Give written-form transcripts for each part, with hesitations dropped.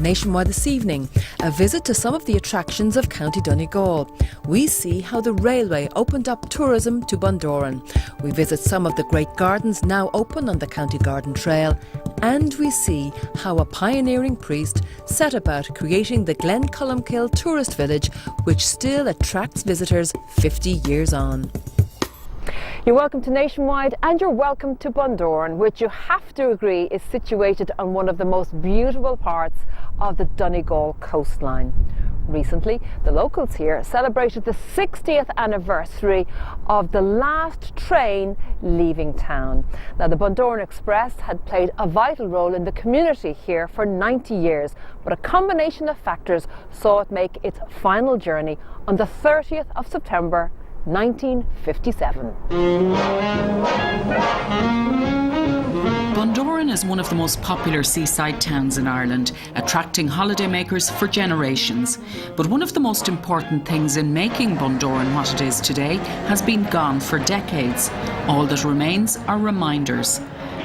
Nationwide this evening, a visit to some of the attractions of County Donegal. We see how the railway opened up tourism to Bundoran. We visit some of the great gardens now open on the County Garden Trail, and we see how a pioneering priest set about creating the Glen Columkill tourist village, which still attracts visitors 50 years on. You're welcome to Nationwide, and you're welcome to Bundoran, which you have to agree is situated on one of the most beautiful parts of the Donegal coastline. Recently, the locals here celebrated the 60th anniversary of the last train leaving town. Now, the Bundoran Express had played a vital role in the community here for 90 years, but a combination of factors saw it make its final journey on the 30th of September 1957. Bundoran is one of the most popular seaside towns in Ireland, attracting holidaymakers for generations. But one of the most important things in making Bundoran what it is today has been gone for decades. All that remains are reminders.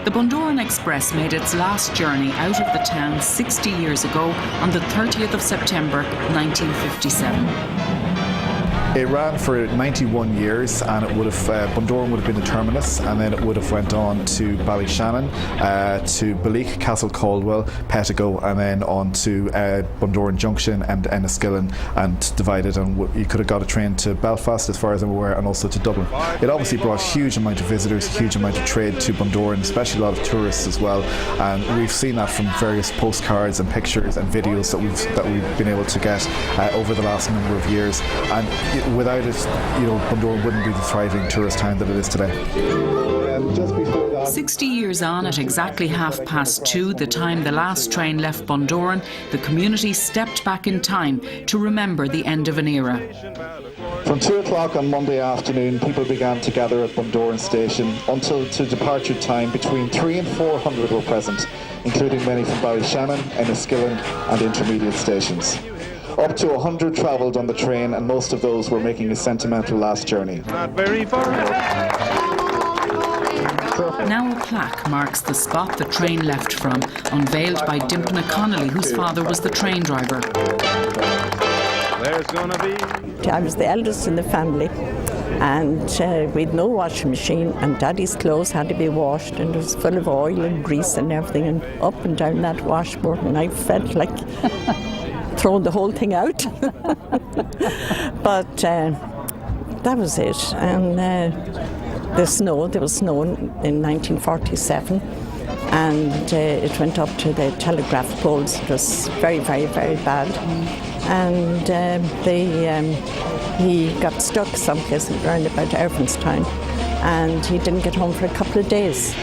The Bundoran Express made its last journey out of the town 60 years ago on the 30th of September 1957. It ran for 91 years, and it would have Bundoran would have been the terminus, and then it would have went on to Ballyshannon, to Balleek, Castle Caldwell, Pettigo, and then on to Bundoran Junction and Enniskillen, and divided. And you could have got a train to Belfast, as far as I'm aware, and also to Dublin. It obviously brought a huge amount of visitors, huge amount of trade to Bundoran, especially a lot of tourists as well. And we've seen that from various postcards and pictures and videos that we've been able to get over the last number of years. And without it, Bundoran wouldn't be the thriving tourist town that it is today. 60 years on, at exactly 2:30, the time the last train left Bundoran, the community stepped back in time to remember the end of an era. From 2 o'clock on Monday afternoon, people began to gather at Bundoran station until to departure time between 300 and 400 were present, including many from Ballyshannon, Enniskillen and intermediate stations. Up to 100 travelled on the train, and most of those were making a sentimental last journey. Now a plaque marks the spot the train left from, unveiled by Dimpan Connolly, whose father was the train driver. There's gonna be... I was the eldest in the family, and we'd no washing machine, and Daddy's clothes had to be washed, and it was full of oil and grease and everything, and up and down that washboard, and I felt like throwing the whole thing out. But that was it. And there was snow in 1947, and it went up to the telegraph poles. It was very, very, very bad. And he got stuck someplace around about Ervinstown, and he didn't get home for a couple of days.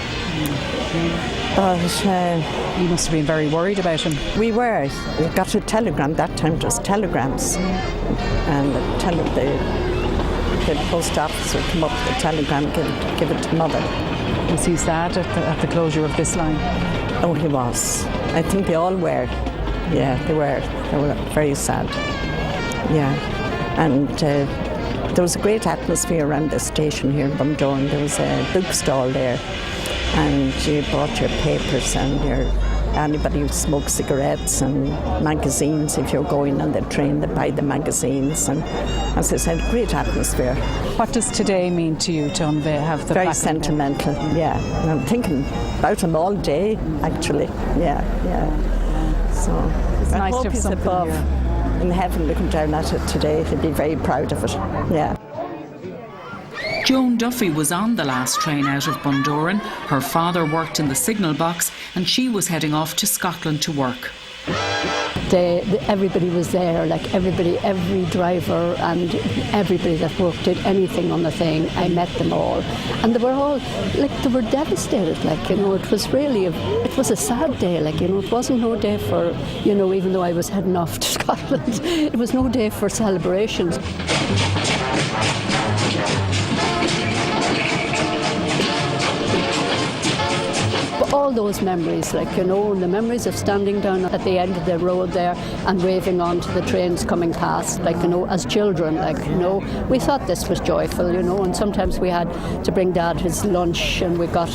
But you must have been very worried about him. We were. We got a telegram. That time it was telegrams, and the post office would come up with a telegram, give it to Mother. Was he sad at the closure of this line? Oh, he was. I think they all were. Yeah, they were. They were very sad. Yeah, and there was a great atmosphere around the station here in Bundoran. There was a bookstall there, and you bought your papers and anybody who smoked cigarettes and magazines. If you're going on the train, they buy the magazines, and as I said, great atmosphere. What does today mean to you to have the very sentimental? Yeah, and I'm thinking about him all day, actually. Yeah. So it's nice to have he's something above here in heaven looking down at it today. He'd be very proud of it. Yeah. Joan Duffy was on the last train out of Bundoran. Her father worked in the signal box, and she was heading off to Scotland to work. Everybody was there, like every driver and everybody that worked did anything on the thing. I met them all, and they were all they were devastated. It was really it was a sad day. It wasn't no day for even though I was heading off to Scotland, it was no day for celebrations. all those memories, like, you know, and the memories of standing down at the end of the road there and waving on to the trains coming past, like, you know, as children, like, you know, we thought this was joyful, you know, and sometimes we had to bring Dad his lunch and we got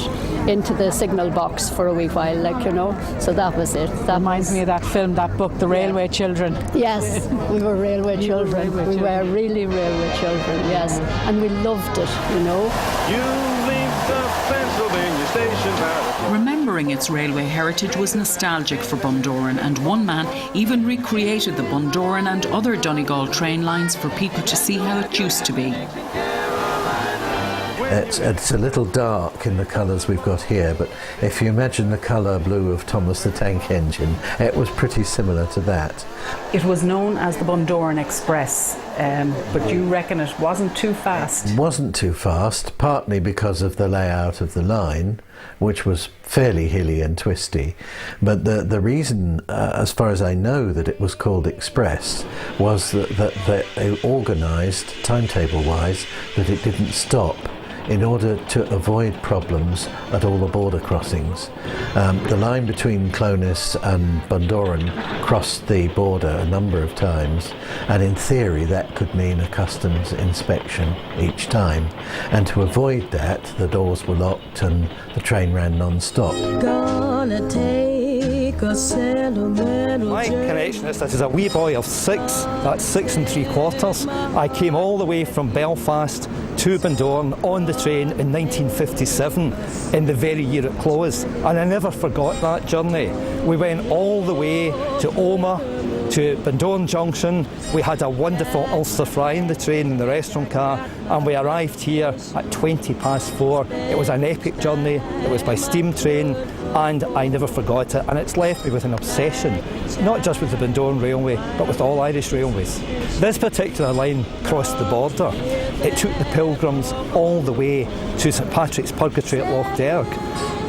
into the signal box for a wee while, like, you know, so that was it. That Reminds me of that film, that book, The Railway Children. Yes, we were railway children. We were really railway children, yes, and we loved it, you know. You leave the Pennsylvania station now. Remembering its railway heritage was nostalgic for Bundoran, and one man even recreated the Bundoran and other Donegal train lines for people to see how it used to be. It's a little dark in the colours we've got here, but if you imagine the colour blue of Thomas the Tank Engine, it was pretty similar to that. It was known as the Bundoran Express, but you reckon it wasn't too fast? It wasn't too fast, partly because of the layout of the line, which was fairly hilly and twisty. But the reason, as far as I know, that it was called Express was that they organised, timetable-wise, that it didn't stop, in order to avoid problems at all the border crossings. The line between Clones and Bundoran crossed the border a number of times, and in theory that could mean a customs inspection each time. And to avoid that, the doors were locked and the train ran non-stop. My connection is this is a wee boy of 6, that's 6 3/4. I came all the way from Belfast to Bundoran on the train in 1957, in the very year it closed, and I never forgot that journey. We went all the way to Omagh, to Bundoran Junction. We had a wonderful Ulster fry in the train in the restaurant car, and we arrived here at 4:20. It was an epic journey. It was by steam train, and I never forgot it, and it's left me with an obsession, not just with the Bundoran Railway, but with all Irish railways. This particular line crossed the border. It took the pilgrims all the way to St Patrick's Purgatory at Loch Derg.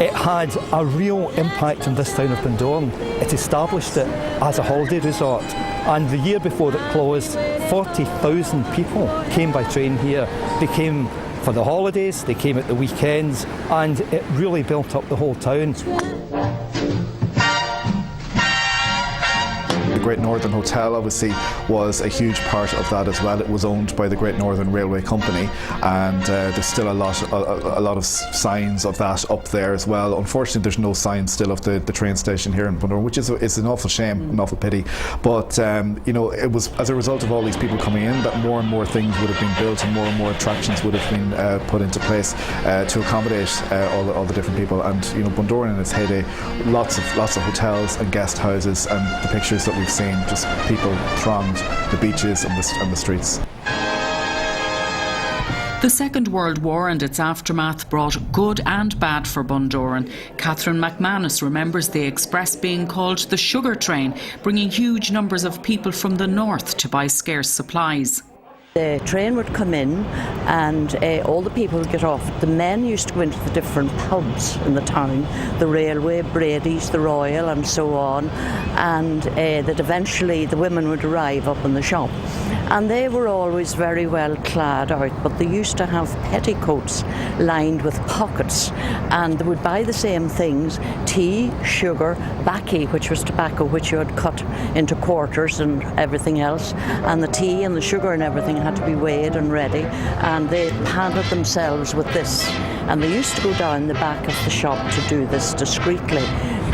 It had a real impact on this town of Bundoran. It established it as a holiday resort, and the year before it closed, 40,000 people came by train here. They came for the holidays, they came at the weekends, and it really built up the whole town. The Great Northern Hotel obviously was a huge part of that as well. It was owned by the Great Northern Railway Company, and there's still a lot of signs of that up there as well. Unfortunately, there's no sign still of the train station here in Bundoran, which is an awful shame, an awful pity. But you know, it was as a result of all these people coming in that more and more things would have been built and more attractions would have been put into place to accommodate all the different people. And you know, Bundoran in its heyday, lots of hotels and guest houses, and the pictures that we've seen, just people thronged the beaches and the streets. The Second World War and its aftermath brought good and bad for Bundoran. Catherine McManus remembers the express being called the sugar train, bringing huge numbers of people from the north to buy scarce supplies. The train would come in and all the people would get off. The men used to go into the different pubs in the town, the Railway, Brady's, the Royal and so on, and that eventually the women would arrive up in the shop. And they were always very well clad out, but they used to have petticoats lined with pockets, and they would buy the same things: tea, sugar, baccy, which was tobacco which you had cut into quarters, and everything else, and the tea and the sugar and everything had to be weighed and ready, and they padded themselves with this, and they used to go down the back of the shop to do this discreetly.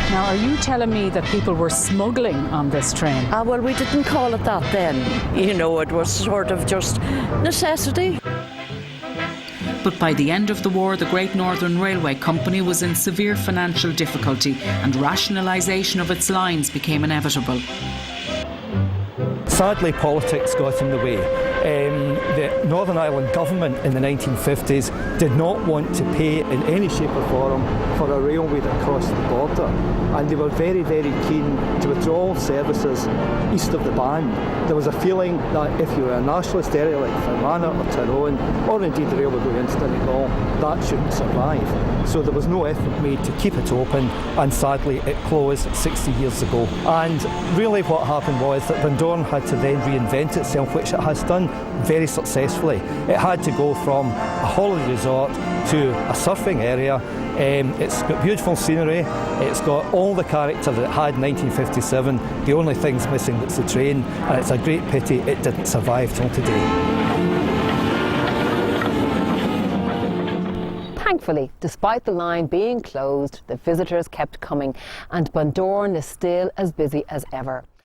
Now, are you telling me that people were smuggling on this train? Well, we didn't call it that then. You know, it was sort of just necessity. But by the end of the war, the Great Northern Railway Company was in severe financial difficulty, and rationalisation of its lines became inevitable. Sadly, politics got in the way. The Northern Ireland government in the 1950s did not want to pay in any shape or form for a railway that crossed the border, and they were very, very keen to withdraw services east of the Bann. There was a feeling that if you were a nationalist area like Fermanagh or Tyrone, or indeed the railway going into Donegal, that shouldn't survive. So there was no effort made to keep it open, and sadly it closed 60 years ago. And really what happened was that Bundoran had to then reinvent itself, which it has done. very successfully. It had to go from a holiday resort to a surfing area. It's got beautiful scenery, it's got all the character that it had in 1957. The only thing's missing is the train, and it's a great pity it didn't survive till today. Thankfully, despite the line being closed, the visitors kept coming, and Bundoran is still as busy as ever.